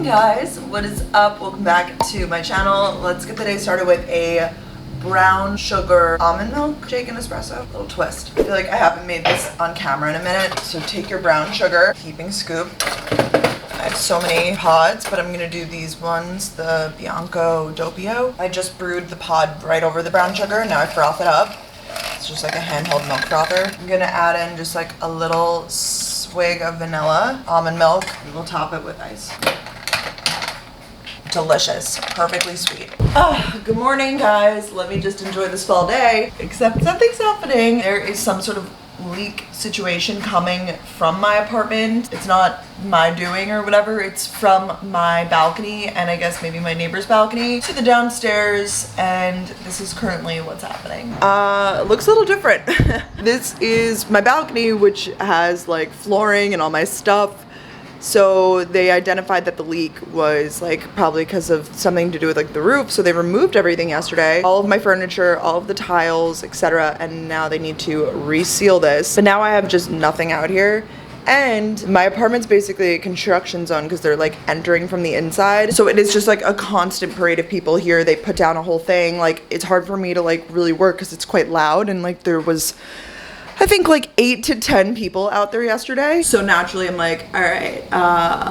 guys, what is up? Welcome back to my channel. Let's get the day started with a brown sugar almond milk shake and espresso. A little twist. I feel like I haven't made this on camera in a minute. So take your brown sugar, heaping scoop. I have so many pods, but I'm gonna do these ones, the Bianco Doppio. I just brewed the pod right over the brown sugar. Now I froth it up. It's just like a handheld milk frother. I'm gonna add in just like a little swig of vanilla, almond milk, and we'll top it with ice. Delicious, perfectly sweet. Good morning, guys. Let me just enjoy this fall day, except something's happening. There is some sort of leak situation coming from my apartment. It's not my doing or whatever, it's from my balcony and I guess maybe my neighbor's balcony to the downstairs, and this is currently what's happening. It looks a little different. This is my balcony, which has like flooring and all my stuff. So they identified that the leak was like probably because of something to do with like the roof. So they removed everything yesterday, all of my furniture, all of the tiles, etc. And now they need to reseal this. But now I have just nothing out here. And my apartment's basically a construction zone because they're like entering from the inside. So it is just like a constant parade of people here. They put down a whole thing. Like it's hard for me to like really work because it's quite loud, and like there was, I think, like 8 to 10 people out there yesterday. So naturally I'm like, all right,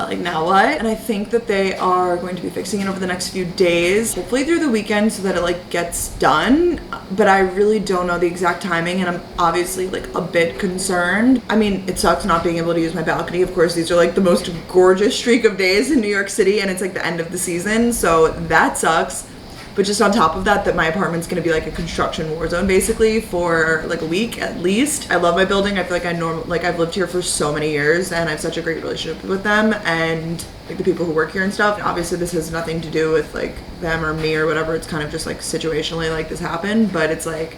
like now what? And I think that they are going to be fixing it over the next few days, hopefully through the weekend, so that it like gets done. But I really don't know the exact timing, and I'm obviously like a bit concerned. I mean, it sucks not being able to use my balcony. Of course, these are like the most gorgeous streak of days in New York City, and it's like the end of the season, so that sucks. But just on top of that my apartment's gonna be like a construction war zone basically for like a week at least. I love my building. I feel like I've lived here for so many years and I have such a great relationship with them and like the people who work here and stuff. And obviously this has nothing to do with like them or me or whatever. It's kind of just like situationally like this happened, but it's like,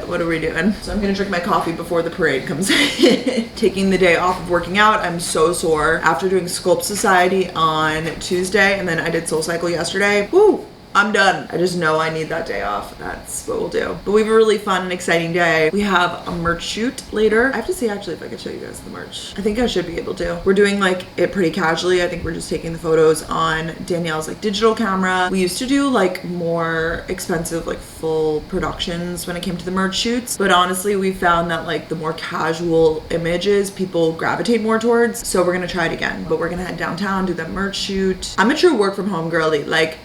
what are we doing? So I'm gonna drink my coffee before the parade comes in. Taking the day off of working out. I'm so sore after doing Sculpt Society on Tuesday and then I did Soul Cycle yesterday. Woo! I'm done. I just know I need that day off. That's what we'll do. But we have a really fun and exciting day. We have a merch shoot later. I have to see actually if I can show you guys the merch. I think I should be able to. We're doing like it pretty casually. I think we're just taking the photos on Danielle's like digital camera. We used to do like more expensive like full productions when it came to the merch shoots. But honestly, we found that like the more casual images people gravitate more towards. So we're gonna try it again. But we're gonna head downtown, do that merch shoot. I'm a true work from home girly. Like,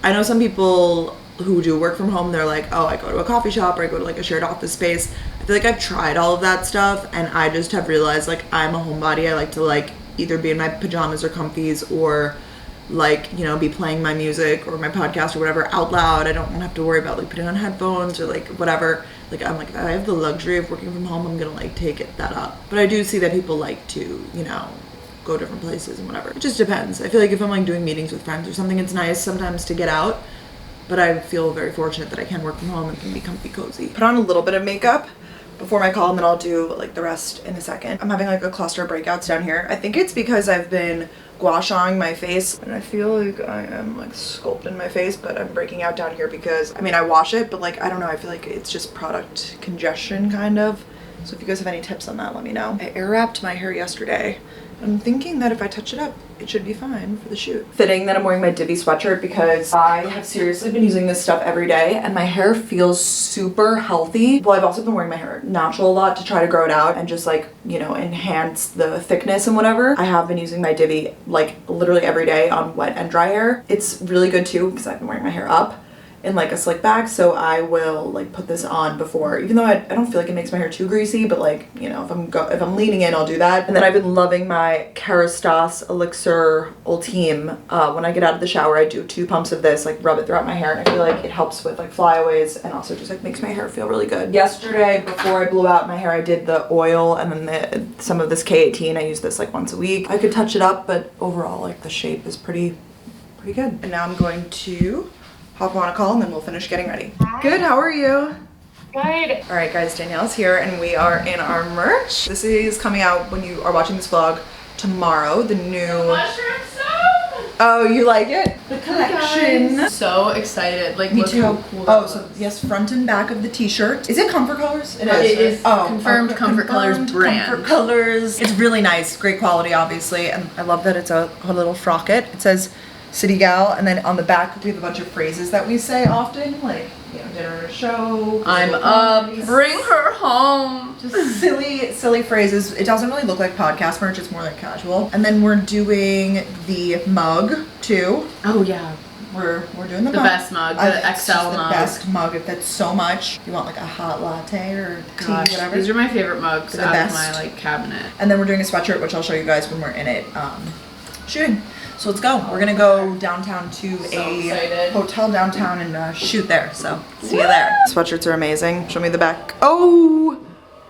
I know some people who do work from home, they're like, oh, I go to a coffee shop or I go to like a shared office space. I feel like I've tried all of that stuff and I just have realized like I'm a homebody. I like to like either be in my pajamas or comfies or like, you know, be playing my music or my podcast or whatever out loud. I don't have to worry about like putting on headphones or like whatever. Like I'm like, if I have the luxury of working from home, I'm gonna like take that up. But I do see that people like to, you know, go different places and whatever. It just depends. I feel like if I'm like doing meetings with friends or something, it's nice sometimes to get out, but I feel very fortunate that I can work from home and can be comfy cozy. Put on a little bit of makeup before my call and then I'll do like the rest in a second. I'm having like a cluster of breakouts down here. I think it's because I've been gua shaing my face and I feel like I am like sculpting my face, but I'm breaking out down here because, I mean, I wash it, but like, I don't know, I feel like it's just product congestion kind of. So if you guys have any tips on that, let me know. I air wrapped my hair yesterday. I'm thinking that if I touch it up, it should be fine for the shoot. Fitting that I'm wearing my Divi sweatshirt because I have seriously been using this stuff every day and my hair feels super healthy. Well, I've also been wearing my hair natural a lot to try to grow it out and just like, you know, enhance the thickness and whatever. I have been using my Divi like literally every day on wet and dry hair. It's really good too because I've been wearing my hair up in like a slick bag, so I will like put this on before, even though I don't feel like it makes my hair too greasy, but like, you know, if I'm leaning in, I'll do that. And then I've been loving my Kerastase Elixir Ultime. When I get out of the shower, I do 2 pumps of this, like rub it throughout my hair, and I feel like it helps with like flyaways and also just like makes my hair feel really good. Yesterday, before I blew out my hair, I did the oil and then some of this K18. I use this like once a week. I could touch it up, but overall like the shape is pretty good. And now I'm going to hop on a call and then we'll finish getting ready. Good, how are you? Good. All right guys, Danielle's here and we are in our merch. This is coming out when you are watching this vlog tomorrow, the new... Mushroom soup! Oh, you like it? The collection. Guys, so excited. Like, Me look too. how cool Oh, that so looks. yes, front and back of the t-shirt. Is it Comfort Colors? It is. Oh, Confirmed Comfort Colors brand. Comfort Colors. It's really nice. Great quality, obviously. And I love that it's a little frocket. It says City Gal. And then on the back, we have a bunch of phrases that we say often. Like, you know, dinner and a show. I'm up. Bring her home. Just silly phrases. It doesn't really look like podcast merch. It's more like casual. And then we're doing the mug too. Oh yeah. We're doing the mug. Best mug, the XL the mug. best mug. It fits so much. You want like a hot latte or tea, Gosh, whatever. these are my favorite mugs They're the out best. of my like cabinet. And then we're doing a sweatshirt, which I'll show you guys when we're in it shooting. So let's go. We're gonna go downtown to excited. hotel downtown and shoot there. So see you there. Sweatshirts are amazing. Show me the back. Oh,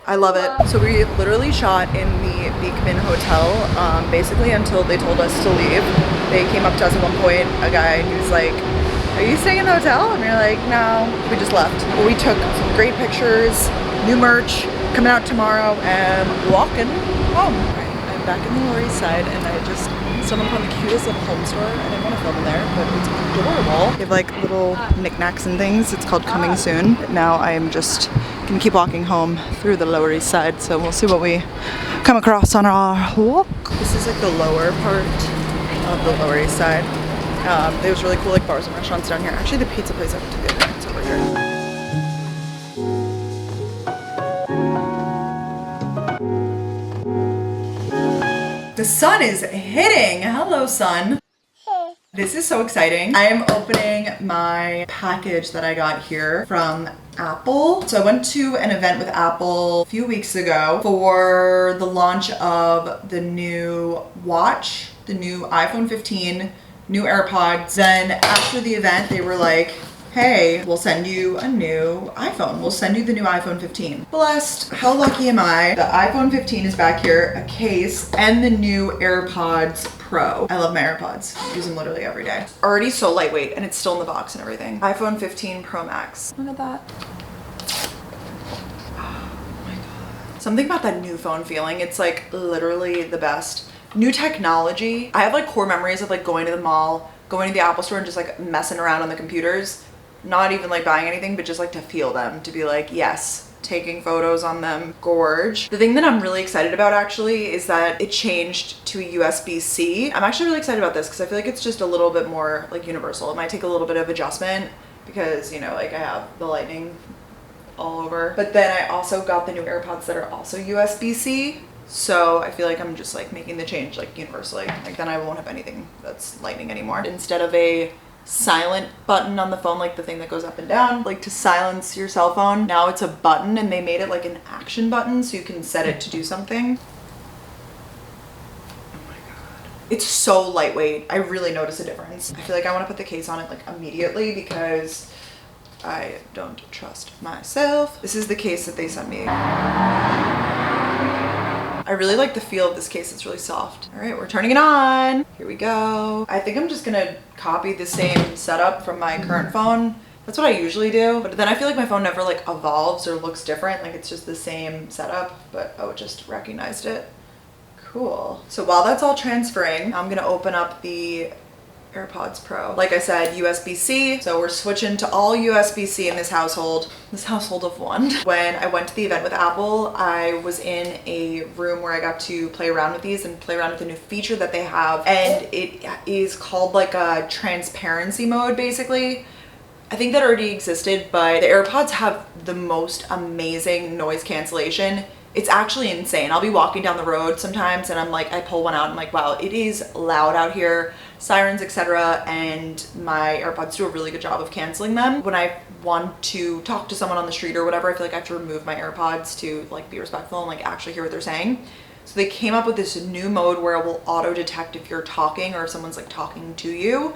I love it. So we literally shot in the Beekman Hotel, basically until they told us to leave. They came up to us at one point, a guy, and he was like, "Are you staying in the hotel?" And we were like, "No." We just left. But we took some great pictures, new merch, coming out tomorrow, and walking home. I'm back in the Lower East Side, and I just stumbled upon the cutest little home store. I didn't want to film in there, but it's adorable. They have like little knickknacks and things. It's called Coming Soon. Now I am just gonna keep walking home through the Lower East Side, so we'll see what we come across on our walk. This is like the lower part of the Lower East Side. There's really cool like bars and restaurants down here. Actually, the pizza place I went to the other night is over here. The sun is hitting. Hello, sun. This is so exciting. I am opening my package that I got here from Apple. So I went to an event with Apple a few weeks ago for the launch of the new watch, the new iPhone 15, new AirPods. Then after the event, they were like, "Hey, we'll send you a new iPhone. We'll send you the new iPhone 15. Blessed. How lucky am I? The iPhone 15 is back here, a case, and the new AirPods Pro. I love my AirPods. I use them literally every day. Already so lightweight, and it's still in the box and everything. iPhone 15 Pro Max. Look at that. Oh my God. Something about that new phone feeling. It's like literally the best. New technology. I have like core memories of like going to the mall, going to the Apple store and just like messing around on the computers. Not even like buying anything, but just like to feel them, to be like, yes, taking photos on them, gorge. The thing that I'm really excited about actually is that it changed to a USB-C. I'm actually really excited about this because I feel like it's just a little bit more like universal. It might take a little bit of adjustment because, you know, like I have the Lightning all over. But then I also got the new AirPods that are also USB-C. So I feel like I'm just like making the change like universally. Like then I won't have anything that's Lightning anymore. Instead of a silent button on the phone, like the thing that goes up and down, like to silence your cell phone, now it's a button and they made it like an action button so you can set it to do something. Oh my God. It's so lightweight. I really notice a difference. I feel like I want to put the case on it like immediately because I don't trust myself. This is the case that they sent me. I really like the feel of this case. It's really soft. All right, we're turning it on. Here we go. I think I'm just gonna copy the same setup from my current phone. That's what I usually do. But then I feel like my phone never like evolves or looks different. Like it's just the same setup, but oh, it just recognized it. Cool. So while that's all transferring, I'm gonna open up the AirPods Pro. Like I said, USB-C. So we're switching to all USB-C in this household of one. When I went to the event with Apple, I was in a room where I got to play around with these and play around with a new feature that they have. And it is called like a transparency mode, basically. I think that already existed, but the AirPods have the most amazing noise cancellation. It's actually insane. I'll be walking down the road sometimes and I'm like, I pull one out and I'm like, wow, it is loud out here, sirens, etc. And my AirPods do a really good job of canceling them. When I want to talk to someone on the street or whatever, I feel like I have to remove my AirPods to like be respectful and like actually hear what they're saying. So they came up with this new mode where it will auto detect if you're talking or if someone's like talking to you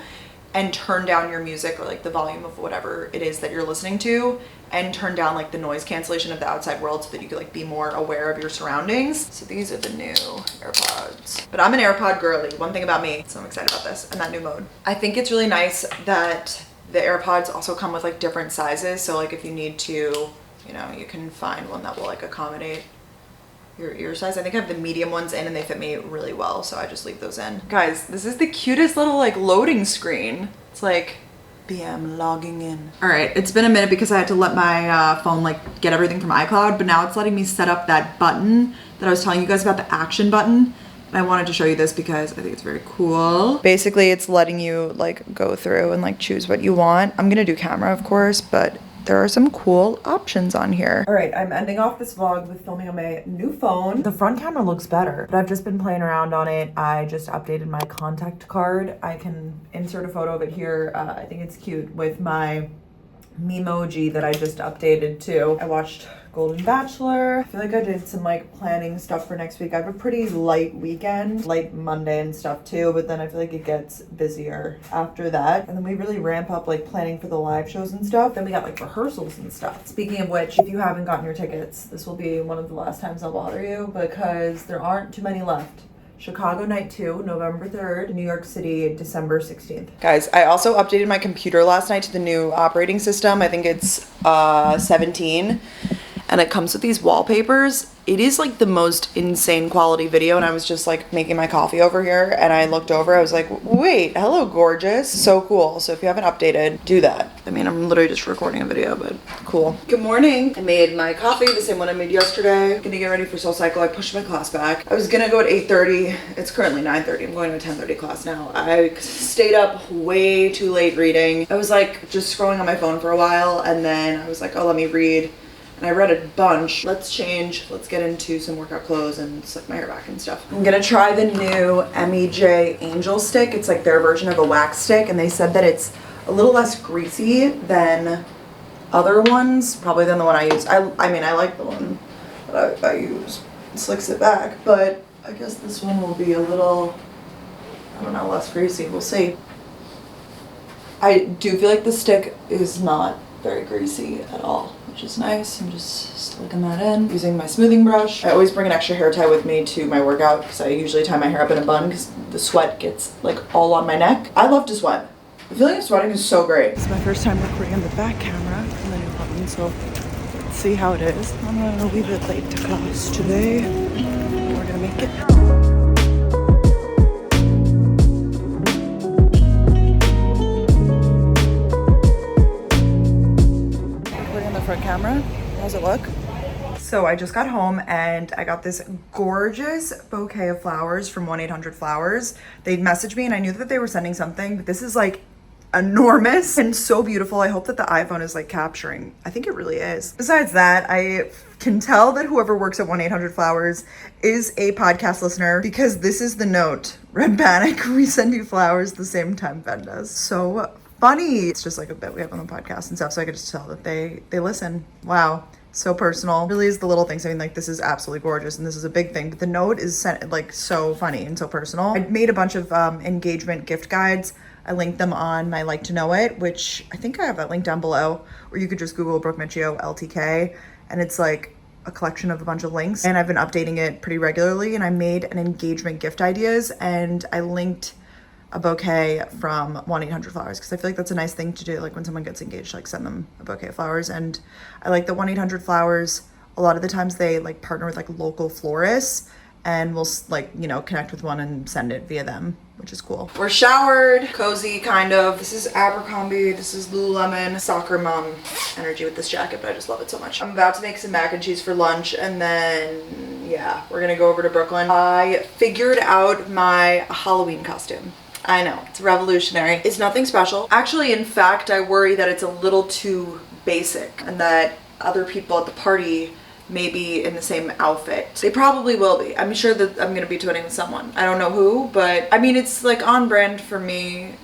and turn down your music or like the volume of whatever it is that you're listening to and turn down like the noise cancellation of the outside world so that you could like be more aware of your surroundings. So these are the new AirPods. But I'm an AirPod girly, one thing about me, so I'm excited about this and that new mode. I think it's really nice that the AirPods also come with like different sizes. So like if you need to, you know, you can find one that will like accommodate your ear size. I think I have the medium ones in and they fit me really well, so I just leave those in. Guys, this is the cutest little like loading screen. It's like BM logging in. All right, it's been a minute because I had to let my phone like get everything from iCloud, but now it's letting me set up that button that I was telling you guys about, the action button. And I wanted to show you this because I think it's very cool. Basically, it's letting you like go through and like choose what you want. I'm gonna do camera, of course, but there are some cool options on here. All right, I'm ending off this vlog with filming on my new phone. The front camera looks better, but I've just been playing around on it. I just updated my contact card. I can insert a photo of it here. I think it's cute with my Memoji that I just updated too. I watched Golden Bachelor. I feel like I did some like planning stuff for next week. I have a pretty light weekend, light Monday and stuff too, but then I feel like it gets busier after that. And then we really ramp up like planning for the live shows and stuff. Then we got like rehearsals and stuff. Speaking of which, if you haven't gotten your tickets, this will be one of the last times I'll bother you because there aren't too many left. Chicago Night 2, November 3rd, New York City, December 16th. Guys, I also updated my computer last night to the new operating system. I think it's 17. And it comes with these wallpapers. It is like the most insane quality video, and I was just like making my coffee over here and I looked over, I was like, wait, hello gorgeous. So cool. So if you haven't updated, do that. I mean, I'm literally just recording a video, but cool. Good morning. I made my coffee, the same one I made yesterday. Gonna get ready for Soul Cycle. I pushed my class back. I was gonna go at 8:30. It's currently 9:30. I'm going to a 10:30 class now. I stayed up way too late reading. I was like just scrolling on my phone for a while, and then I was like, oh, let me read. And I read a bunch. Let's change. Let's get into some workout clothes and slick my hair back and stuff. I'm gonna try the new MEJ Angel Stick. It's like their version of a wax stick, and they said that it's a little less greasy than other ones, probably than the one I use. I mean, I like the one that I use. It slicks it back, but I guess this one will be a little, I don't know, less greasy. We'll see. I do feel like the stick is not very greasy at all, which is nice. I'm just slicking that in using my smoothing brush. I always bring an extra hair tie with me to my workout because I usually tie my hair up in a bun because the sweat gets like all on my neck. I love to sweat. The feeling of sweating is so great. It's my first time recording on the back camera on the new button, so let's see how it is. I'm gonna leave it late to class today. We're gonna make it. Front camera. How's it look? So I just got home and I got this gorgeous bouquet of flowers from 1-800-Flowers. They messaged me and I knew that they were sending something, but this is like enormous and so beautiful. I hope that the iPhone is like capturing. I think it really is. Besides that, I can tell that whoever works at 1-800-Flowers is a podcast listener because this is the note. Red Panic, we send you flowers the same time Ben does. So funny. It's just like a bit we have on the podcast and stuff, so I could just tell that they listen. Wow, so personal. Really is the little things. I mean, like, this is absolutely gorgeous and this is a big thing, but the note is sent like so funny and so personal. I made a bunch of engagement gift guides. I linked them on my Like to Know It, which I think I have that link down below, or you could just Google Brooke Miccio LTK, and it's like a collection of a bunch of links, and I've been updating it pretty regularly. And I made an engagement gift ideas, and I linked a bouquet from 1-800-Flowers because I feel like that's a nice thing to do, like when someone gets engaged, like send them a bouquet of flowers. And I like that 1-800-Flowers, a lot of the times they like partner with like local florists, and we'll like, you know, connect with one and send it via them, which is cool. We're showered, cozy kind of. This is Abercrombie, this is Lululemon. Soccer mom energy with this jacket, but I just love it so much. I'm about to make some mac and cheese for lunch, and then yeah, we're gonna go over to Brooklyn. I figured out my Halloween costume. I know, it's revolutionary. It's nothing special. Actually, in fact, I worry that it's a little too basic and that other people at the party may be in the same outfit. They probably will be. I'm sure that I'm gonna be twinning with someone. I don't know who, but I mean, it's like on brand for me.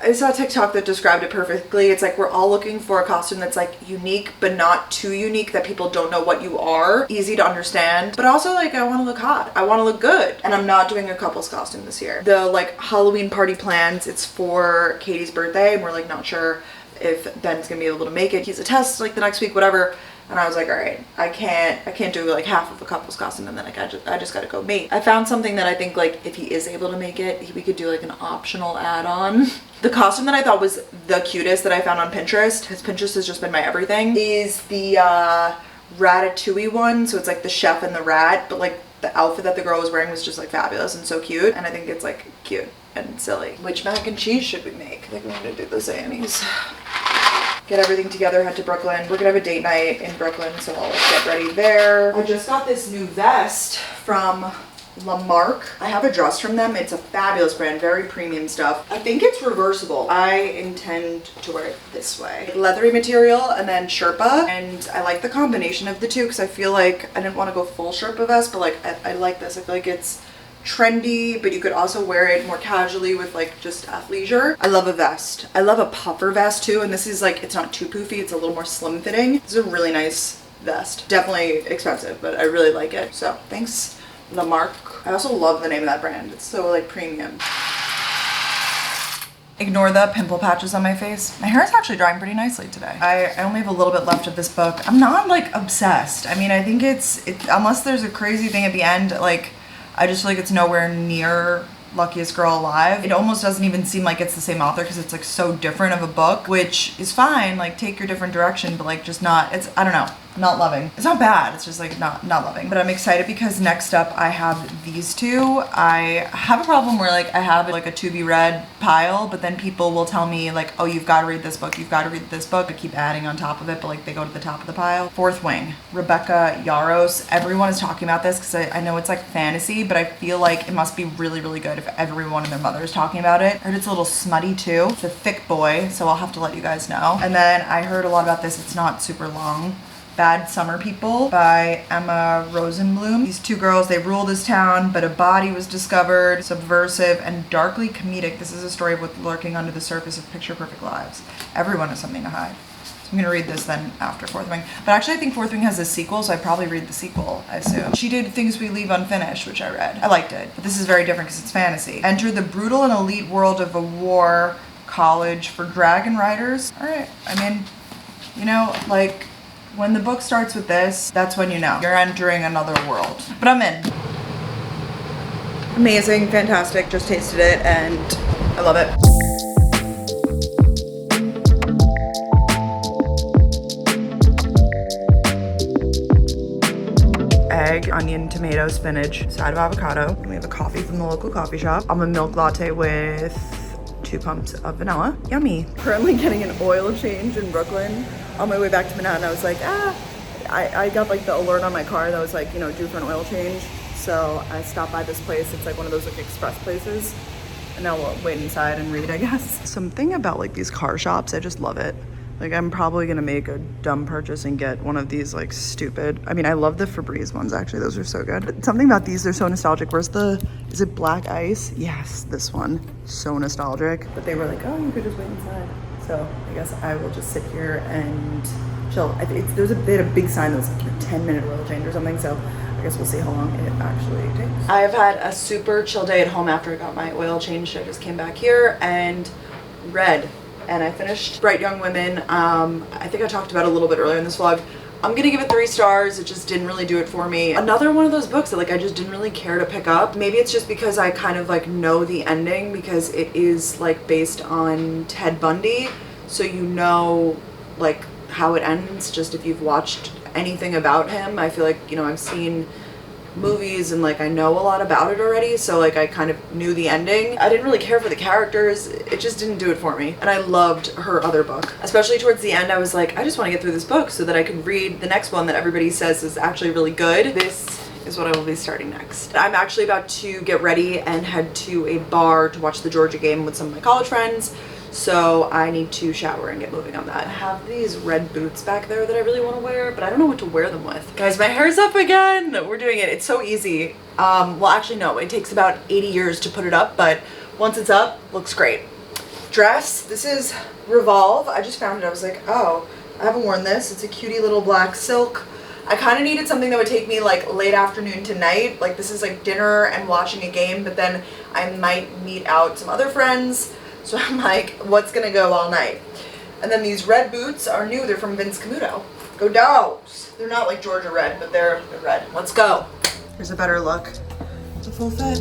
I saw a TikTok that described it perfectly. It's like we're all looking for a costume that's like unique, but not too unique that people don't know what you are. Easy to understand, but also like I want to look hot. I want to look good. And I'm not doing a couple's costume this year. The like Halloween party plans, it's for Katie's birthday, and we're like not sure if Ben's gonna be able to make it. He's a test like the next week, whatever. And I was like, all right, I can't do like half of a couple's costume, and then like I just gotta go me. I found something that I think like if he is able to make it, we could do like an optional add-on. The costume that I thought was the cutest that I found on Pinterest, because Pinterest has just been my everything, is the ratatouille one, so it's like the chef and the rat, but like the outfit that the girl was wearing was just like fabulous and so cute, and I think it's like cute and silly. Which mac and cheese should we make? I think we're gonna do this Annie's. Get everything together, head to Brooklyn. We're gonna have a date night in Brooklyn, so I'll get ready there. I just got this new vest from Lamarck. I have a dress from them. It's a fabulous brand, very premium stuff. I think it's reversible. I intend to wear it this way. Leathery material and then Sherpa, and I like the combination of the two because I feel like I didn't want to go full Sherpa vest, but like I like this. I feel like it's trendy, but you could also wear it more casually with like just athleisure. I love a vest. I love a puffer vest too, and this is like, it's not too poofy, it's a little more slim fitting. This is a really nice vest. Definitely expensive, but I really like it. So thanks, Lamarck. I also love the name of that brand. It's so like premium. Ignore the pimple patches on my face. My hair is actually drying pretty nicely today. I only have a little bit left of this book. I'm not like obsessed. I mean, I think it's unless there's a crazy thing at the end, like I just feel like it's nowhere near Luckiest Girl Alive. It almost doesn't even seem like it's the same author because it's like so different of a book, which is fine. Like take your different direction, but like just not, it's, I don't know. Not loving. It's not bad, it's just like not loving. But I'm excited because next up I have these two. I have a problem where like I have like a to be read pile, but then people will tell me like, oh, you've got to read this book, you've got to read this book. I keep adding on top of it, but like they go to the top of the pile. Fourth Wing, Rebecca Yarros. Everyone is talking about this because I know it's like fantasy, but I feel like it must be really, really good if everyone and their mother is talking about it. I heard it's a little smutty too. It's a thick boy, so I'll have to let you guys know. And then I heard a lot about this. It's not super long. Bad Summer People by Emma Rosenblum. These two girls, they rule this town, but a body was discovered, subversive and darkly comedic. This is a story of what's lurking under the surface of picture-perfect lives. Everyone has something to hide. So I'm gonna read this then after Fourth Wing. But actually I think Fourth Wing has a sequel, so I'd probably read the sequel, I assume. She did Things We Leave Unfinished, which I read. I liked it, but this is very different because it's fantasy. Enter the brutal and elite world of a war college for dragon riders. All right, I mean, you know, like, when the book starts with this, that's when you know you're entering another world. But I'm in. Amazing, fantastic, just tasted it and I love it. Egg, onion, tomato, spinach, side of avocado. And we have a coffee from the local coffee shop. I'm a milk latte with 2 pumps of vanilla. Yummy. Currently getting an oil change in Brooklyn. On my way back to Manhattan, I was like, I got like the alert on my car that was like, you know, due for an oil change. So I stopped by this place. It's like one of those like express places. And now we'll wait inside and read, I guess. Something about like these car shops, I just love it. Like I'm probably gonna make a dumb purchase and get one of these like stupid. I mean, I love the Febreze ones actually, those are so good. But something about these, they're so nostalgic. Where's the, is it Black Ice? Yes, this one, so nostalgic. But they were like, oh, you could just wait inside. So I guess I will just sit here and chill. They had a big sign that was like a 10-minute oil change or something. So I guess we'll see how long it actually takes. I've had a super chill day at home after I got my oil changed. I just came back here and read. And I finished Bright Young Women. I think I talked about it a little bit earlier in this vlog. I'm gonna give it 3 stars. It just didn't really do it for me. Another one of those books that like I just didn't really care to pick up. Maybe it's just because I kind of like know the ending because it is like based on Ted Bundy. So you know like how it ends just if you've watched anything about him. I feel like, you know, I've seen movies and like I know a lot about it already, so like I kind of knew the ending. I didn't really care for the characters. It just didn't do it for me. And I loved her other book. Especially towards the end, I was like, I just want to get through this book so that I could read the next one that everybody says is actually really good. This is what I will be starting next. I'm actually about to get ready and head to a bar to watch the Georgia game with some of my college friends. So I need to shower and get moving on that. I have these red boots back there that I really want to wear, but I don't know what to wear them with. Guys, my hair's up again. We're doing it. It's so easy. Well, actually, no. It takes about 80 years to put it up, but once it's up, looks great. Dress. This is Revolve. I just found it. I was like, oh, I haven't worn this. It's a cutie little black silk. I kind of needed something that would take me like late afternoon to night. Like this is like dinner and watching a game, but then I might meet out some other friends. So I'm like, what's gonna go all night? And then these red boots are new. They're from Vince Camuto. Go Dogs! They're not like Georgia red, but they're red. Let's go. Here's a better look. It's a full fit.